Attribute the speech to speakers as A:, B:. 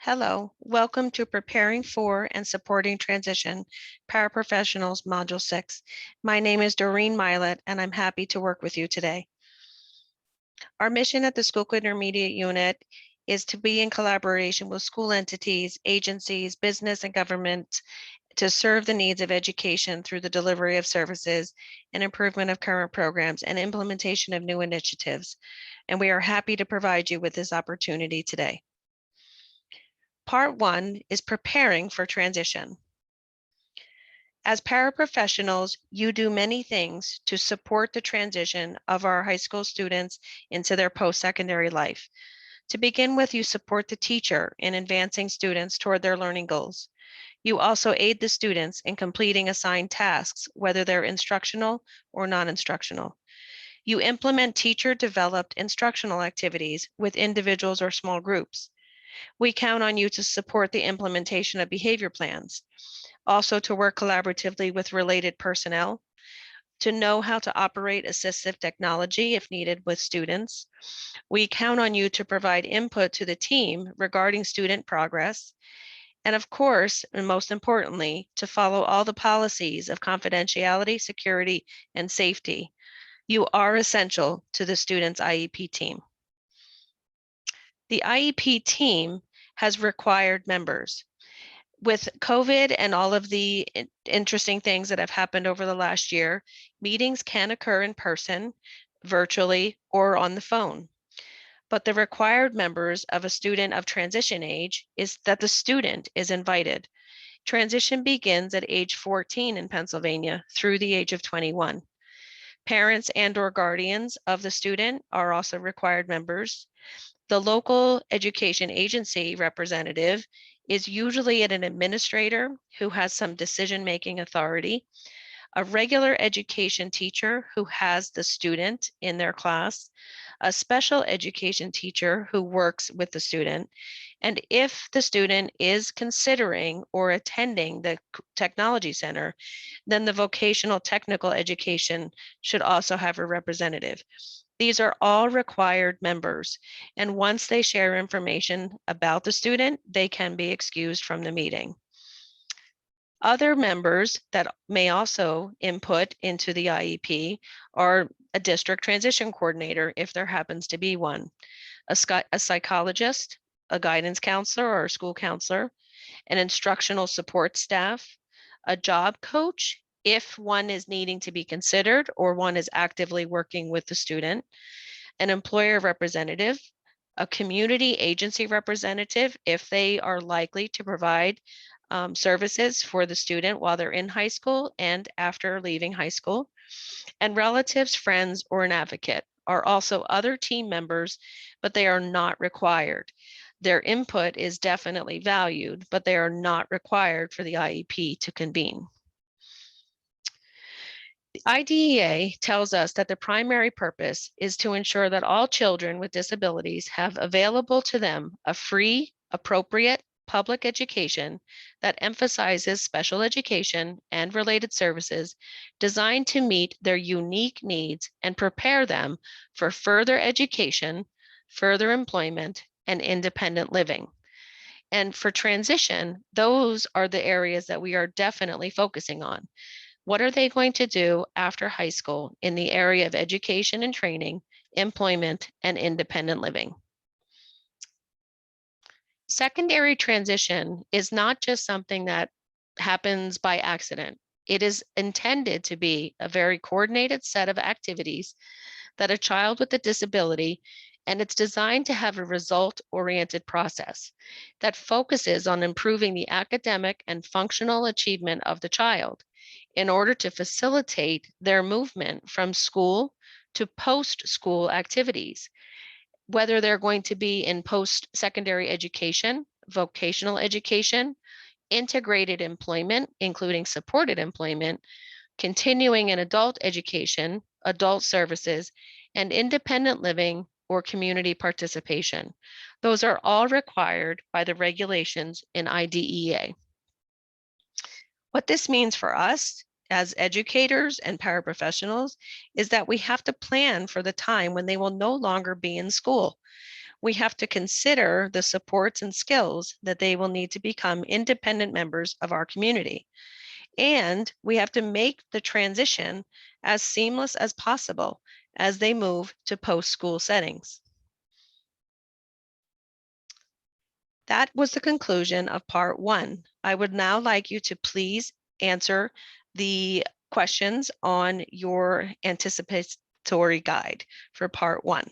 A: Hello, welcome to Preparing for and Supporting Transition Paraprofessionals Module 6. My name is Doreen Milet, and I'm happy to work with you today. Our mission at the Schuylkill Intermediate Unit is to be in collaboration with school entities, agencies, business, and government to serve the needs of education through the delivery of services and improvement of current programs and implementation of new initiatives. And we are happy to provide you with this opportunity today. Part 1 is preparing for transition. As paraprofessionals, you do many things to support the transition of our high school students into their post-secondary life. To begin with, you support the teacher in advancing students toward their learning goals. You also aid the students in completing assigned tasks, whether they're instructional or non-instructional. You implement teacher-developed instructional activities with individuals or small groups. We count on you to support the implementation of behavior plans, also to work collaboratively with related personnel, to know how to operate assistive technology if needed with students. We count on you to provide input to the team regarding student progress. And of course, and most importantly, to follow all the policies of confidentiality, security, and safety. You are essential to the student's IEP team. The IEP team has required members. With COVID and all of the interesting things that have happened over the last year, meetings can occur in person, virtually, or on the phone. But the required members of a student of transition age is that the student is invited. Transition begins at age 14 in Pennsylvania through the age of 21. Parents and/or guardians of the student are also required members. The local education agency representative is usually an administrator who has some decision-making authority, a regular education teacher who has the student in their class, a special education teacher who works with the student, and if the student is considering or attending the technology center, then the vocational technical education should also have a representative. These are all required members, and once they share information about the student, they can be excused from the meeting. Other members that may also input into the IEP are a district transition coordinator, if there happens to be one, a psychologist, a guidance counselor or a school counselor, an instructional support staff, a job coach, if one is needing to be considered or one is actively working with the student, an employer representative, a community agency representative, if they are likely to provide services for the student while they're in high school and after leaving high school, and relatives, friends, or an advocate are also other team members, but they are not required. Their input is definitely valued, but they are not required for the IEP to convene. The IDEA tells us that the primary purpose is to ensure that all children with disabilities have available to them a free, appropriate public education that emphasizes special education and related services designed to meet their unique needs and prepare them for further education, further employment, and independent living. And for transition, those are the areas that we are definitely focusing on. What are they going to do after high school in the area of education and training, employment, and independent living? Secondary transition is not just something that happens by accident. It is intended to be a very coordinated set of activities that a child with a disability, and it's designed to have a result-oriented process that focuses on improving the academic and functional achievement of the child in order to facilitate their movement from school to post-school activities, whether they're going to be in post-secondary education, vocational education, integrated employment, including supported employment, continuing in adult education, adult services, and independent living or community participation. Those are all required by the regulations in IDEA. What this means for us as educators and paraprofessionals is that we have to plan for the time when they will no longer be in school. we have to consider the supports and skills that they will need to become independent members of our community. And we have to make the transition as seamless as possible as they move to post-school settings. That was the conclusion of part 1. I would now like you to please answer the questions on your anticipatory guide for part 1.